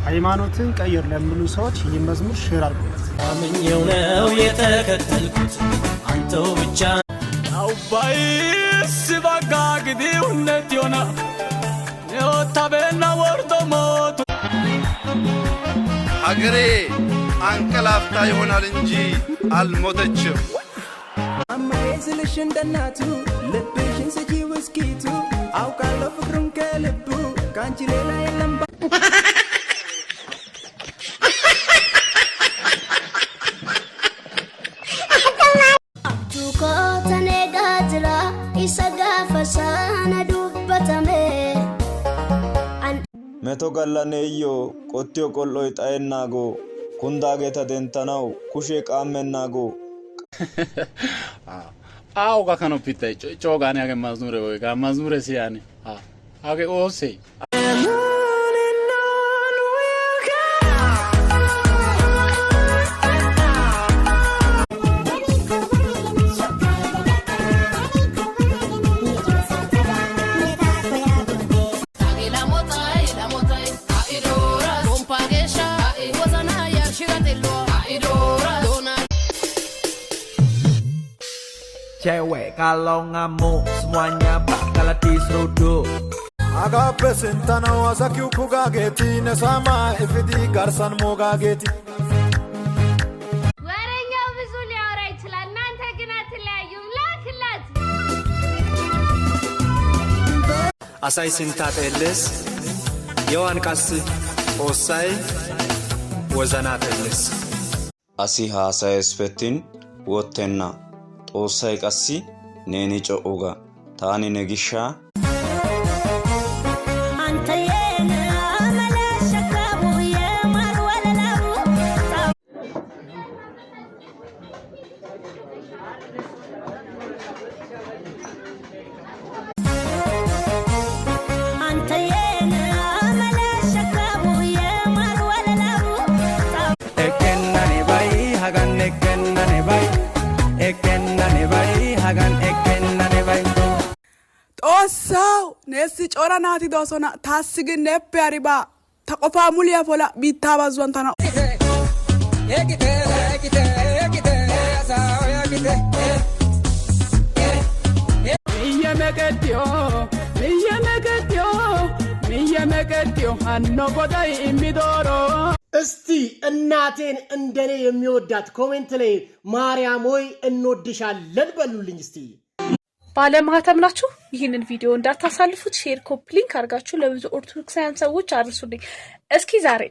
ሃይማኖትን ቀይር ለምሉ ሰዎች ይህን መዝሙር ሼር አድርጉት። አምኜው ነው የተከተልኩት አንተው ብቻ አውባይስ ባጋ ግዲው ነት ዮና የወታበና ወርዶ ሞቱ ሀገሬ አንቀላፍታ ይሆናል እንጂ አልሞተችም። አማይዝልሽ እንደናቱ ልብሽን ስጂ ውስኪቱ አውቃለሁ ፍቅሩን ከልቡ ካንቺ ሌላ የለም። አብዱኮ ተነጋጅራ ኢሰጋፈሳነ ዱበተሜ meto gallaneyyo qottiyo qol'oy xayennago kundaageta denttanaw kushe qaammennago Aho gakano pittay coogane age mazmure siyane age oose Cewek kalau ngamuk semuanya bakal diseruduk. Agape sentana wasakiu kugageti nesama ifidi garsan mogageti. ወሬኛው ብዙ ሊያወራ ይችላል እናንተ ግን አትለያዩም ላክላት Asai sintateles yoan kas osai wazanateles asi haasayespettin wottenna xoossay qassi neeni co'uga taani ne gishshaa Osaw nesi chora nati dosona tasigi neppe ariba takofa mulia fola bitta bazwantana ekite asaw ekite miye megetio hanno godai imidoro እስቲ እናቴን እንደኔ የሚወዳት ኮሜንት ላይ ማርያም ሆይ እንወድሻለን በሉልኝ እስቲ ባለማህተም ናችሁ ይህንን ቪዲዮ እንዳታሳልፉት ሼር ኮፒ ሊንክ አድርጋችሁ ለብዙ ኦርቶዶክሳውያን ሰዎች አድርሱልኝ እስኪ ዛሬ